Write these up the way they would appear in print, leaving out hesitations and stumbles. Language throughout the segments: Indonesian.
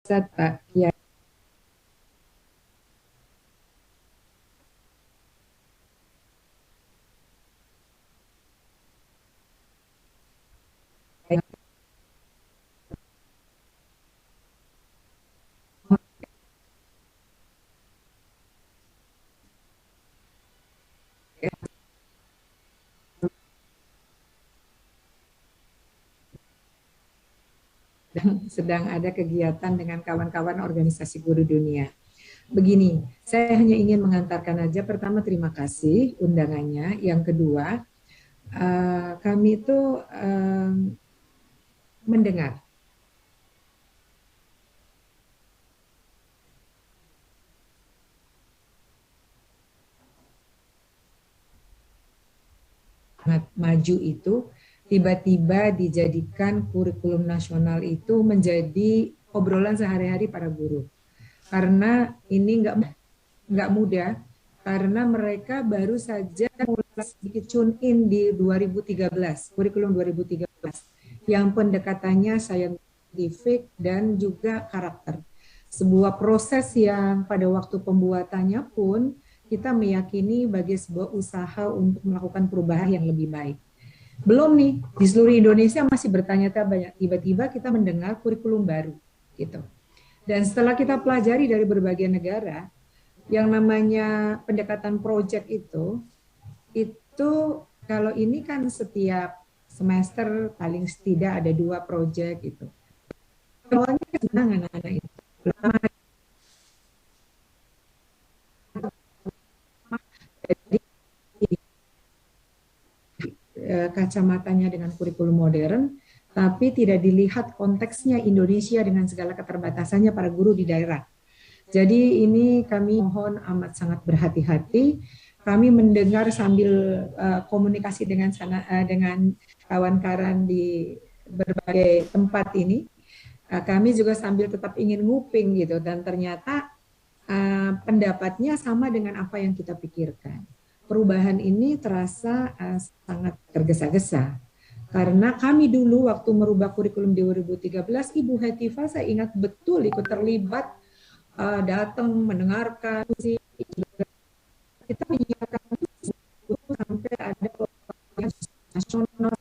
Ustadz, Pak Kiai. Sedang ada kegiatan dengan kawan-kawan organisasi guru dunia. Begini, saya hanya ingin mengantarkan aja. Pertama, terima kasih undangannya. Yang kedua, kami itu mendengar. Maju itu tiba-tiba dijadikan kurikulum nasional itu menjadi obrolan sehari-hari para guru. Karena ini nggak mudah, karena mereka baru saja mulai sedikit tune in di 2013, kurikulum 2013, yang pendekatannya saintifik dan juga karakter. Sebuah proses yang pada waktu pembuatannya pun kita meyakini bagi sebuah usaha untuk melakukan perubahan yang lebih baik. Belum nih, di seluruh Indonesia masih bertanya-tanya, tiba-tiba kita mendengar kurikulum baru gitu. Dan setelah kita pelajari dari berbagai negara, yang namanya pendekatan project itu kalau ini kan setiap semester paling tidak ada 2 project gitu. Awalnya senang anak-anak itu. Jadi kacamatanya dengan kurikulum modern, tapi tidak dilihat konteksnya Indonesia dengan segala keterbatasannya para guru di daerah. Jadi ini kami mohon amat sangat berhati-hati. Kami mendengar sambil komunikasi dengan kawan-kawan di berbagai tempat ini. Kami juga sambil tetap ingin nguping gitu, dan ternyata pendapatnya sama dengan apa yang kita pikirkan. Perubahan ini terasa sangat tergesa-gesa. Karena kami dulu waktu merubah kurikulum 2013, Ibu Hetiva saya ingat betul ikut terlibat, datang mendengarkan, kita menyiapkan sampai ada yang nasional.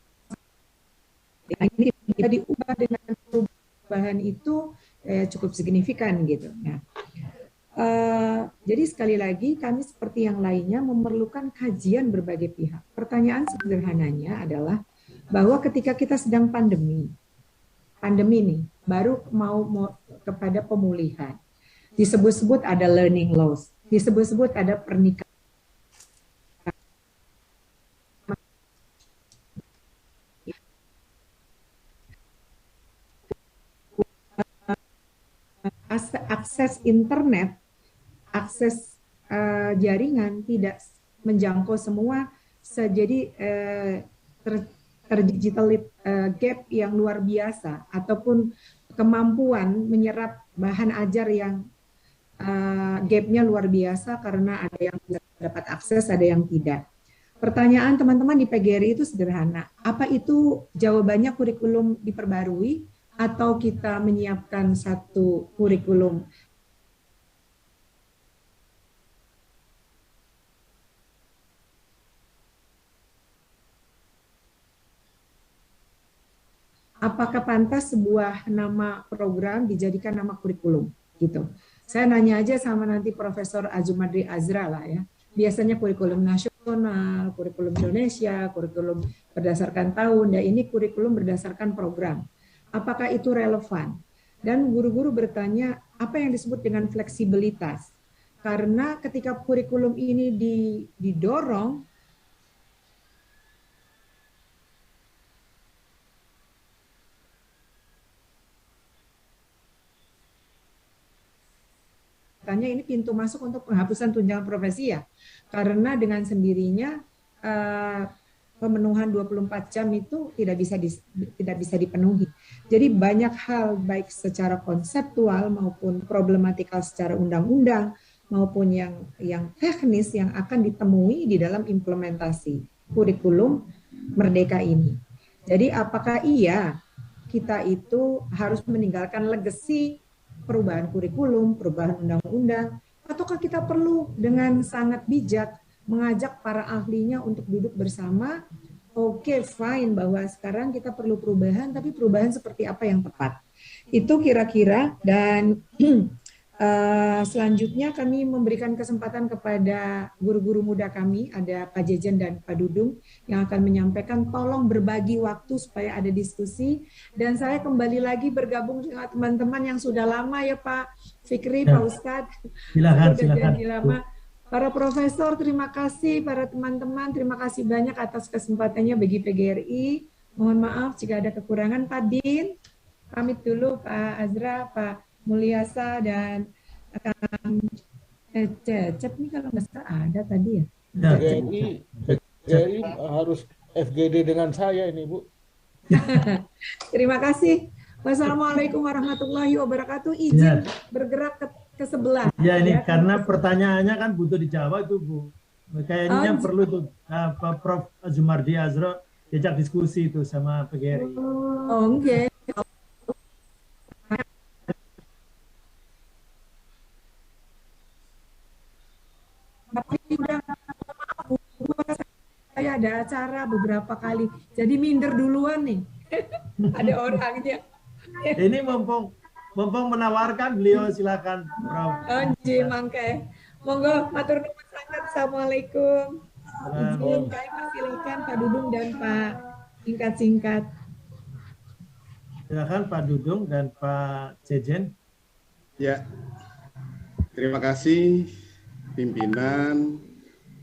Ini kita diubah dengan perubahan itu cukup signifikan gitu. Nah, jadi sekali lagi kami seperti yang lainnya memerlukan kajian berbagai pihak. Pertanyaan sederhananya adalah bahwa ketika kita sedang pandemi nih baru mau kepada pemulihan, disebut-sebut ada learning loss, disebut-sebut ada pernikahan, akses internet, akses jaringan tidak menjangkau semua, jadi terdigital gap yang luar biasa, ataupun kemampuan menyerap bahan ajar yang gapnya luar biasa karena ada yang dapat akses, ada yang tidak. Pertanyaan teman-teman di PGRI itu sederhana. Apa itu jawabannya kurikulum diperbarui atau kita menyiapkan satu kurikulum? Apakah pantas sebuah nama program dijadikan nama kurikulum? Gitu. Saya nanya aja sama nanti Profesor Azumadri Azra lah ya. Biasanya kurikulum nasional, kurikulum Indonesia, kurikulum berdasarkan tahun, dan ini kurikulum berdasarkan program. Apakah itu relevan? Dan guru-guru bertanya, apa yang disebut dengan fleksibilitas? Karena ketika kurikulum ini didorong, tanya ini pintu masuk untuk penghapusan tunjangan profesi ya. Karena dengan sendirinya pemenuhan 24 jam itu tidak bisa dipenuhi. Jadi banyak hal baik secara konseptual maupun problematikal secara undang-undang maupun yang teknis yang akan ditemui di dalam implementasi kurikulum Merdeka ini. Jadi apakah iya kita itu harus meninggalkan legacy perubahan kurikulum, perubahan undang-undang, ataukah kita perlu dengan sangat bijak mengajak para ahlinya untuk duduk bersama. Oke, fine, bahwa sekarang kita perlu perubahan, tapi perubahan seperti apa yang tepat? Itu kira-kira. Dan selanjutnya kami memberikan kesempatan kepada guru-guru muda kami, ada Pak Jejen dan Pak Dudung, yang akan menyampaikan. Tolong berbagi waktu supaya ada diskusi. Dan saya kembali lagi bergabung dengan teman-teman yang sudah lama ya, Pak Fikri, Pak Ustadz. Silakan. Janji lama. Para profesor, terima kasih. Para teman-teman, terima kasih banyak atas kesempatannya bagi PGRI. Mohon maaf jika ada kekurangan. Pak Din, pamit dulu. Pak Azra, Pak Mulyasa, dan Cecep nih kalau nggak salah ada tadi ya. PGRI harus FGD dengan saya ini, Bu. Terima kasih. Wassalamualaikum warahmatullahi wabarakatuh. Izin bergerak ke sebelah. Ya, ini ya, karena pertanyaannya kan butuh dijawab itu, Bu. Kayaknya perlu tuh Prof. Zumardi Azra diajak diskusi itu sama PGRI. Oh, oke. Saya ada acara beberapa kali, jadi minder duluan nih. Ada orangnya. Ini mumpung menawarkan, beliau silakan, Prof. Onji mangke. Monggo matur nuwun sangat. Assalamualaikum. Izin kami persilakan Pak Dudung dan Pak singkat-singkat. Silakan Pak Dudung dan Pak Jejen. Ya. Terima kasih pimpinan,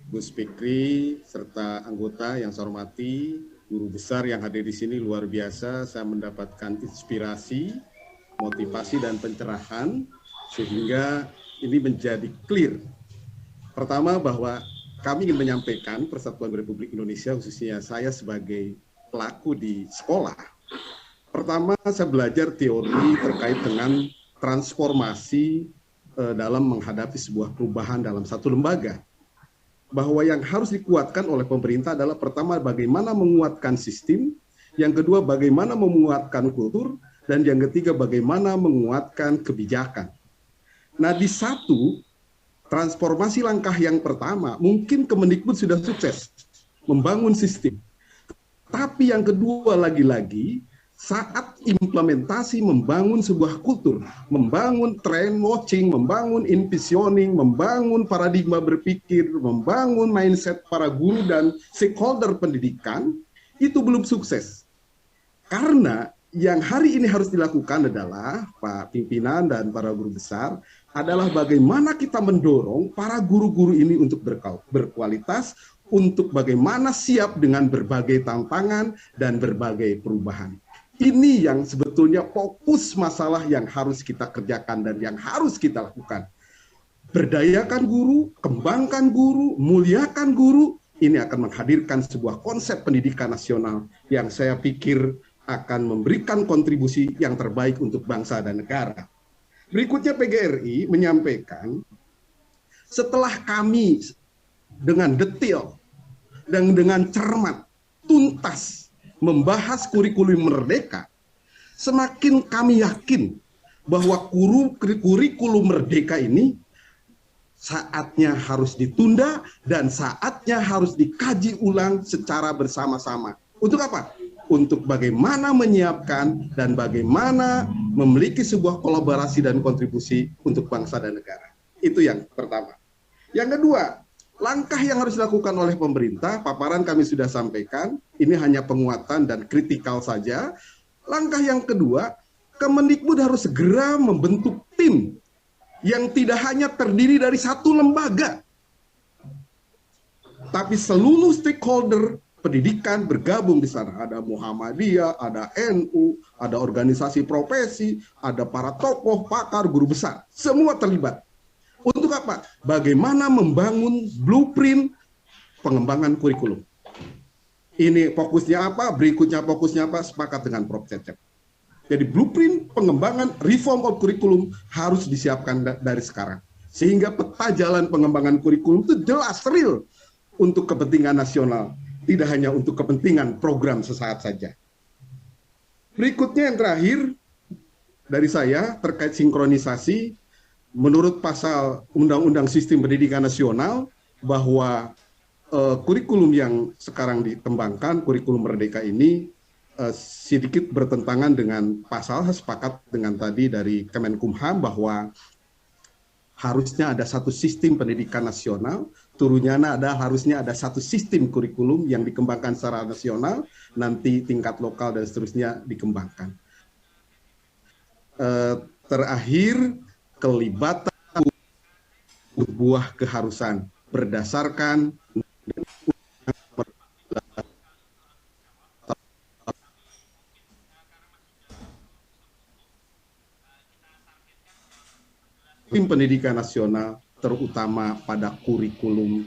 Gus Fikri, serta anggota yang saya hormati, guru besar yang hadir di sini luar biasa. Saya mendapatkan inspirasi, motivasi, dan pencerahan sehingga ini menjadi clear. Pertama, bahwa kami ingin menyampaikan Persatuan Republik Indonesia, khususnya saya sebagai pelaku di sekolah. Pertama, saya belajar teori terkait dengan transformasi dalam menghadapi sebuah perubahan dalam satu lembaga. Bahwa yang harus dikuatkan oleh pemerintah adalah pertama bagaimana menguatkan sistem, yang kedua bagaimana menguatkan kultur, dan yang ketiga bagaimana menguatkan kebijakan. Nah, di satu transformasi langkah yang pertama mungkin Kemendikbud sudah sukses membangun sistem. Tapi yang kedua lagi-lagi saat implementasi membangun sebuah kultur, membangun trend watching, membangun envisioning, membangun paradigma berpikir, membangun mindset para guru dan stakeholder pendidikan, itu belum sukses. Karena yang hari ini harus dilakukan adalah, Pak Pimpinan dan para guru besar, adalah bagaimana kita mendorong para guru-guru ini untuk berkualitas, untuk bagaimana siap dengan berbagai tantangan dan berbagai perubahan. Ini yang sebetulnya fokus masalah yang harus kita kerjakan dan yang harus kita lakukan. Berdayakan guru, kembangkan guru, muliakan guru, ini akan menghadirkan sebuah konsep pendidikan nasional yang saya pikir akan memberikan kontribusi yang terbaik untuk bangsa dan negara. Berikutnya PGRI menyampaikan, setelah kami dengan detail dan dengan cermat, tuntas, membahas kurikulum merdeka, semakin kami yakin bahwa kurikulum merdeka ini saatnya harus ditunda dan saatnya harus dikaji ulang secara bersama-sama. Untuk apa? Untuk bagaimana menyiapkan dan bagaimana memiliki sebuah kolaborasi dan kontribusi untuk bangsa dan negara. Itu yang pertama. Yang kedua, langkah yang harus dilakukan oleh pemerintah, paparan kami sudah sampaikan, ini hanya penguatan dan kritikal saja. Langkah yang kedua, Kemendikbud harus segera membentuk tim yang tidak hanya terdiri dari satu lembaga, tapi seluruh stakeholder pendidikan bergabung di sana. Ada Muhammadiyah, ada NU, ada organisasi profesi, ada para tokoh, pakar, guru besar, semua terlibat. Untuk apa? Bagaimana membangun blueprint pengembangan kurikulum. Ini fokusnya apa, berikutnya fokusnya apa, sepakat dengan Prof. Cecep. Jadi blueprint pengembangan reform of kurikulum harus disiapkan dari sekarang. Sehingga peta jalan pengembangan kurikulum itu jelas, real untuk kepentingan nasional. Tidak hanya untuk kepentingan program sesaat saja. Berikutnya yang terakhir, dari saya terkait sinkronisasi, menurut pasal Undang-Undang Sistem Pendidikan Nasional, bahwa kurikulum yang sekarang dikembangkan, kurikulum Merdeka ini sedikit bertentangan dengan pasal, sepakat dengan tadi dari Kemenkumham bahwa harusnya ada satu sistem pendidikan nasional, turunnya harusnya ada satu sistem kurikulum yang dikembangkan secara nasional, nanti tingkat lokal dan seterusnya dikembangkan. Terakhir, kelibatan sebuah keharusan berdasarkan sistem pendidikan nasional, terutama pada kurikulum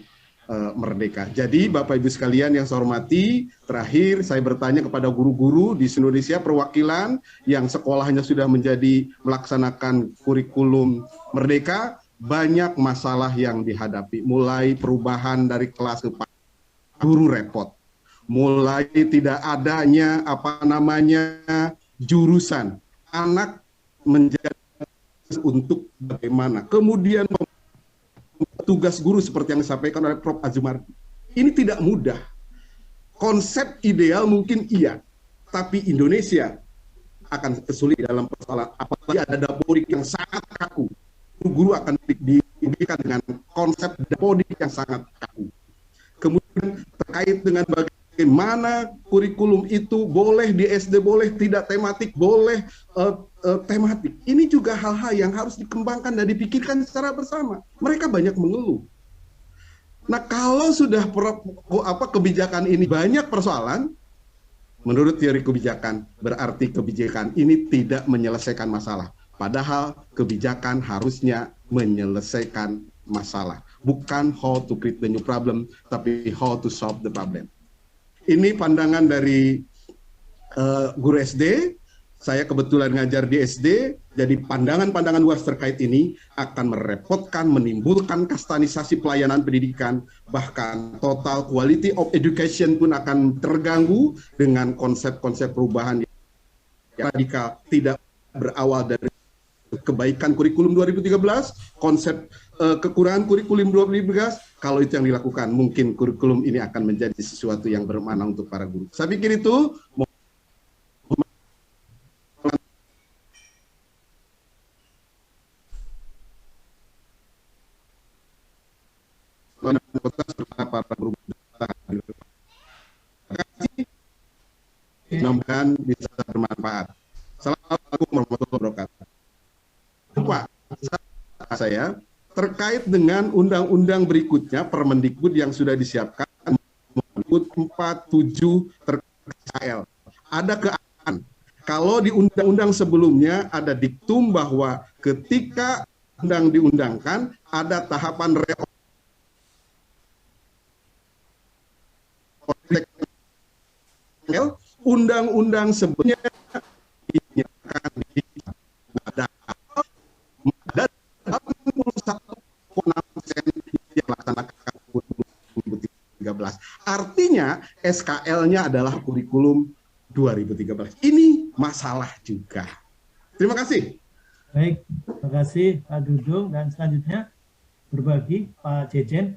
Merdeka. Jadi Bapak Ibu sekalian yang saya hormati, terakhir saya bertanya kepada guru-guru di Indonesia perwakilan yang sekolahnya sudah melaksanakan kurikulum Merdeka, banyak masalah yang dihadapi, mulai perubahan dari kelas ke guru repot, mulai tidak adanya jurusan, anak menjadi untuk bagaimana, kemudian tugas guru seperti yang disampaikan oleh Prof. Azumardi. Ini tidak mudah. Konsep ideal mungkin iya, tapi Indonesia akan kesulitan dalam persoalan. Apalagi ada dapodik yang sangat kaku. Guru akan diberikan dengan konsep dapodik yang sangat kaku. Kemudian terkait dengan bagaimana kurikulum itu boleh di SD, boleh tidak tematik, boleh tematik. Ini juga hal-hal yang harus dikembangkan dan dipikirkan secara bersama. Mereka banyak mengeluh. Nah, kalau sudah kebijakan ini banyak persoalan, menurut teori kebijakan, berarti kebijakan ini tidak menyelesaikan masalah. Padahal kebijakan harusnya menyelesaikan masalah. Bukan how to create the new problem, tapi how to solve the problem. Ini pandangan dari guru SD. Saya kebetulan ngajar di SD, jadi pandangan-pandangan luas terkait ini akan merepotkan, menimbulkan kastanisasi pelayanan pendidikan, bahkan total quality of education pun akan terganggu dengan konsep-konsep perubahan yang radikal, tidak berawal dari kebaikan kurikulum 2013, konsep kekurangan kurikulum 2013, kalau itu yang dilakukan, mungkin kurikulum ini akan menjadi sesuatu yang bermakna untuk para guru. Saya pikir itu para guru. Mudah-mudahan bisa bermanfaat. Assalamualaikum warahmatullahi wabarakatuh. Pak, saya terkait dengan undang-undang berikutnya, Permendikbud yang sudah disiapkan, Permendikbud 47 terkait SKL. Ada keadaan, kalau di undang-undang sebelumnya ada diktum bahwa ketika undang diundangkan, ada tahapan undang-undang sebelumnya ini akan ada 81,6% yang melaksanakan 2013. Artinya SKL-nya adalah kurikulum 2013. Ini masalah juga. Terima kasih. Baik, terima kasih Pak Dudung, dan selanjutnya berbagi Pak Jejen.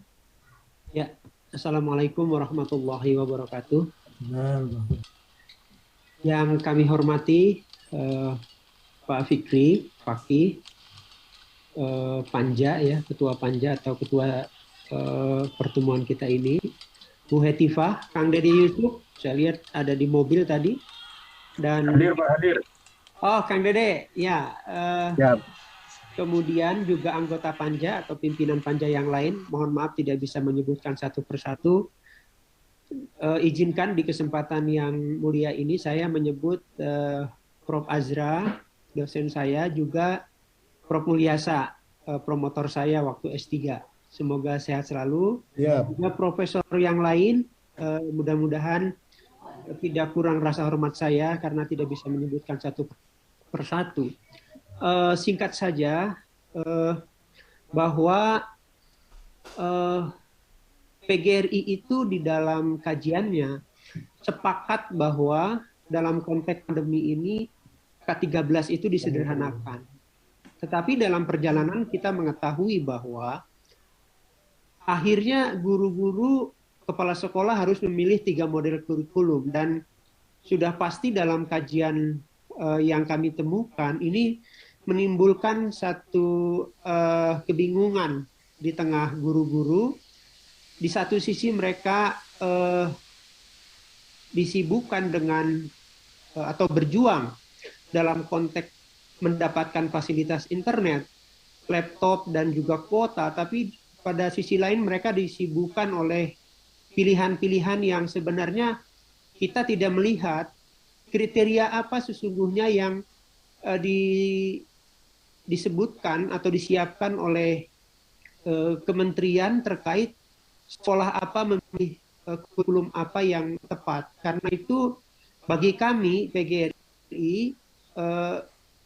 Ya, Assalamualaikum warahmatullahi wabarakatuh. Yang kami hormati Pak Fikri, Fakih, Panja ya, Ketua Panja atau Ketua pertemuan kita ini, Bu Hetifah, Kang Dede Yusuf, saya lihat ada di mobil tadi, dan hadir Pak, hadir. Oh, Kang Dede, ya. Ya. Kemudian juga anggota Panja atau pimpinan Panja yang lain, mohon maaf tidak bisa menyebutkan satu persatu. Izinkan di kesempatan yang mulia ini saya menyebut Prof. Azra, dosen saya, juga Prof. Mulyasa, promotor saya waktu S3. Semoga sehat selalu. Ya. Juga profesor yang lain, mudah-mudahan tidak kurang rasa hormat saya karena tidak bisa menyebutkan satu persatu. Singkat saja, bahwa PGRI itu di dalam kajiannya sepakat bahwa dalam konteks pandemi ini K13 itu disederhanakan. Tetapi dalam perjalanan kita mengetahui bahwa akhirnya guru-guru kepala sekolah harus memilih 3 model kurikulum, dan sudah pasti dalam kajian yang kami temukan ini menimbulkan satu kebingungan di tengah guru-guru. Di satu sisi mereka disibukkan dengan atau berjuang dalam konteks mendapatkan fasilitas internet, laptop, dan juga kuota, tapi pada sisi lain mereka disibukkan oleh pilihan-pilihan yang sebenarnya kita tidak melihat kriteria apa sesungguhnya yang disebutkan atau disiapkan oleh kementerian terkait sekolah apa memilih kurikulum apa yang tepat. Karena itu bagi kami PGRI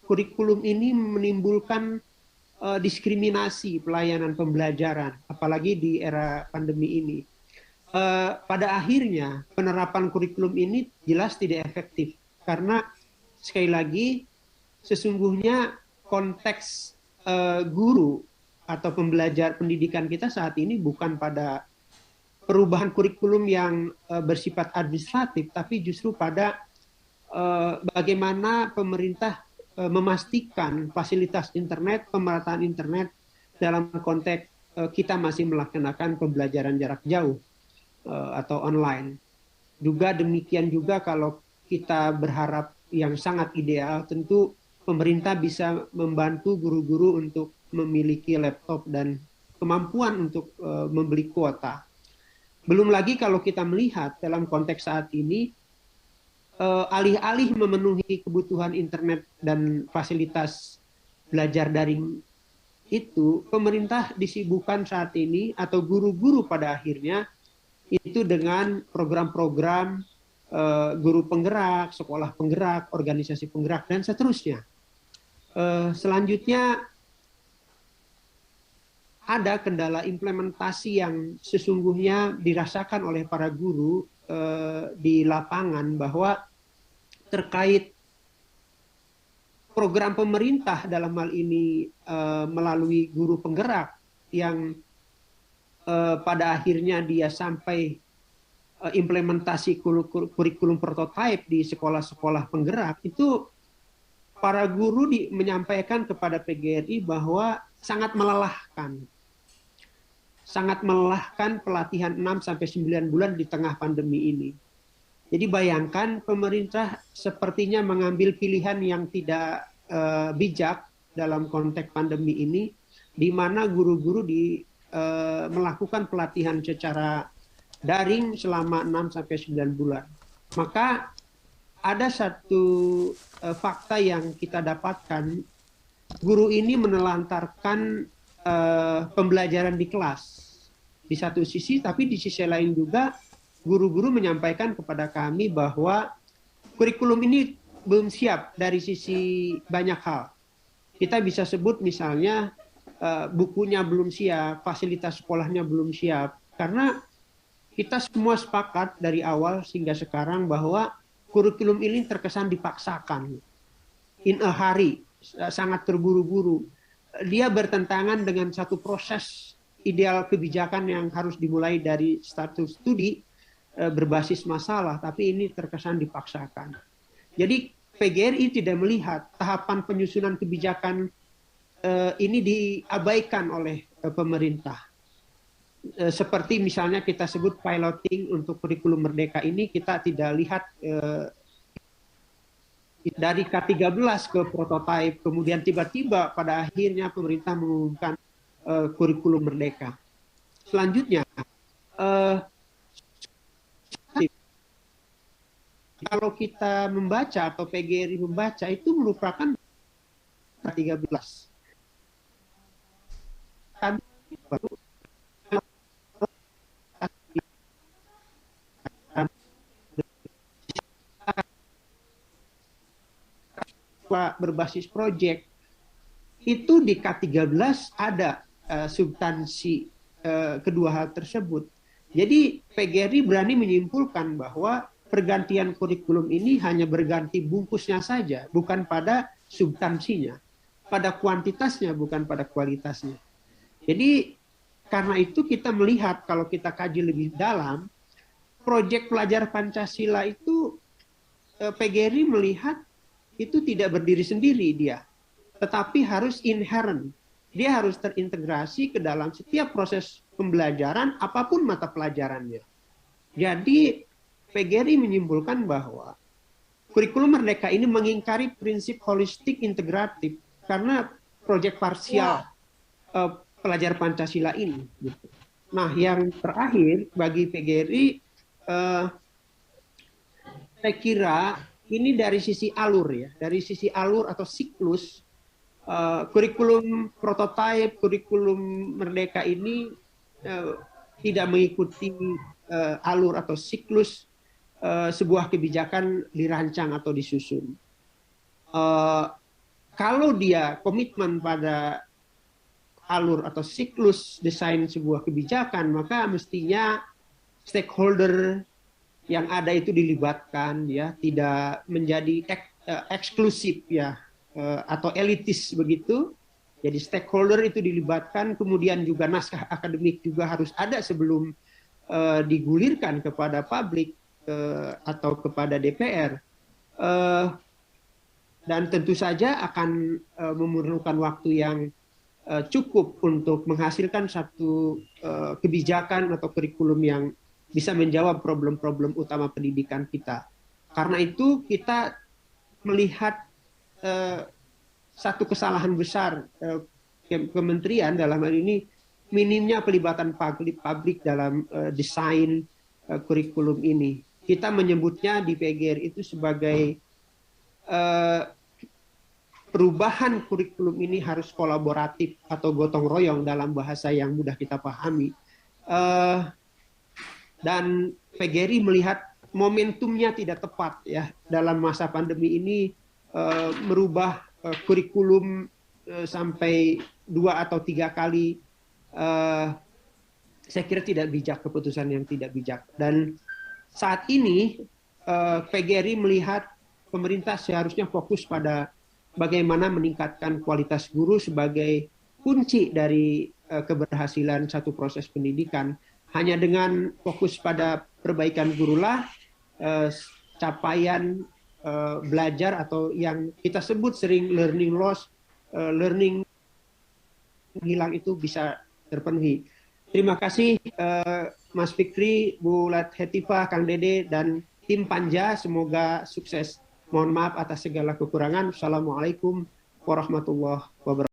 kurikulum ini menimbulkan diskriminasi pelayanan pembelajaran, apalagi di era pandemi ini. Pada akhirnya penerapan kurikulum ini jelas tidak efektif karena sekali lagi sesungguhnya konteks guru atau pembelajar pendidikan kita saat ini bukan pada perubahan kurikulum yang bersifat administratif, tapi justru pada bagaimana pemerintah memastikan fasilitas internet, pemerataan internet dalam konteks kita masih melaksanakan pembelajaran jarak jauh atau online. Juga demikian juga kalau kita berharap yang sangat ideal, tentu pemerintah bisa membantu guru-guru untuk memiliki laptop dan kemampuan untuk membeli kuota. Belum lagi kalau kita melihat dalam konteks saat ini, alih-alih memenuhi kebutuhan internet dan fasilitas belajar daring itu, pemerintah disibukkan saat ini atau guru-guru pada akhirnya itu dengan program-program guru penggerak, sekolah penggerak, organisasi penggerak, dan seterusnya. Selanjutnya ada kendala implementasi yang sesungguhnya dirasakan oleh para guru di lapangan bahwa terkait program pemerintah dalam hal ini melalui guru penggerak yang pada akhirnya dia sampai implementasi kurikulum prototipe di sekolah-sekolah penggerak, itu para guru menyampaikan kepada PGRI bahwa sangat melelahkan. Sangat melelahkan pelatihan 6-9 bulan di tengah pandemi ini. Jadi bayangkan pemerintah sepertinya mengambil pilihan yang tidak bijak dalam konteks pandemi ini, di mana guru-guru melakukan pelatihan secara daring selama 6-9 bulan. Maka ada satu fakta yang kita dapatkan, guru ini menelantarkan pembelajaran di kelas di satu sisi, tapi di sisi lain juga guru-guru menyampaikan kepada kami bahwa kurikulum ini belum siap dari sisi banyak hal. Kita bisa sebut misalnya bukunya belum siap, fasilitas sekolahnya belum siap, karena kita semua sepakat dari awal hingga sekarang bahwa kurikulum ini terkesan dipaksakan, in a hurry, sangat terburu-buru. Dia bertentangan dengan satu proses ideal kebijakan yang harus dimulai dari status studi berbasis masalah, tapi ini terkesan dipaksakan. Jadi PGRI tidak melihat tahapan penyusunan kebijakan ini diabaikan oleh pemerintah. Seperti misalnya kita sebut piloting untuk kurikulum merdeka ini, kita tidak lihat dari K13 ke prototipe, kemudian tiba-tiba pada akhirnya pemerintah mengumumkan kurikulum merdeka. Selanjutnya, kalau kita membaca atau PGRI membaca, itu merupakan K13. Kami baru berbasis proyek itu di K13 ada substansi kedua hal tersebut. Jadi PGRI berani menyimpulkan bahwa pergantian kurikulum ini hanya berganti bungkusnya saja, bukan pada substansinya, pada kuantitasnya, bukan pada kualitasnya. Jadi karena itu kita melihat, kalau kita kaji lebih dalam, proyek pelajar Pancasila itu PGRI melihat itu tidak berdiri sendiri dia, tetapi harus inherent. Dia harus terintegrasi ke dalam setiap proses pembelajaran, apapun mata pelajarannya. Jadi PGRI menyimpulkan bahwa kurikulum Merdeka ini mengingkari prinsip holistik integratif karena proyek parsial pelajar Pancasila ini. Gitu. Nah, yang terakhir bagi PGRI, saya kira ini dari sisi alur ya, dari sisi alur atau siklus, kurikulum prototipe, kurikulum Merdeka ini tidak mengikuti alur atau siklus sebuah kebijakan dirancang atau disusun. Kalau dia komitmen pada alur atau siklus desain sebuah kebijakan, maka mestinya stakeholder yang ada itu dilibatkan, ya, tidak menjadi eksklusif ya, atau elitis begitu. Jadi stakeholder itu dilibatkan, kemudian juga naskah akademik juga harus ada sebelum digulirkan kepada publik atau kepada DPR. Dan tentu saja akan memerlukan waktu yang cukup untuk menghasilkan satu kebijakan atau kurikulum yang bisa menjawab problem-problem utama pendidikan kita. Karena itu kita melihat satu kesalahan besar kementerian dalam hal ini, minimnya pelibatan publik dalam desain kurikulum ini. Kita menyebutnya di PGRI itu sebagai perubahan kurikulum ini harus kolaboratif atau gotong royong dalam bahasa yang mudah kita pahami. Dan PGRI melihat momentumnya tidak tepat ya dalam masa pandemi ini, merubah kurikulum sampai 2 atau 3 kali. Saya kira tidak bijak, keputusan yang tidak bijak. Dan saat ini PGRI melihat pemerintah seharusnya fokus pada bagaimana meningkatkan kualitas guru sebagai kunci dari keberhasilan satu proses pendidikan. Hanya dengan fokus pada perbaikan gurulah capaian belajar atau yang kita sebut sering learning loss, learning hilang itu bisa terpenuhi. Terima kasih Mas Fikri, Bu Lathetifah, Kang Dede, dan tim Panja. Semoga sukses. Mohon maaf atas segala kekurangan. Assalamualaikum warahmatullahi wabarakatuh.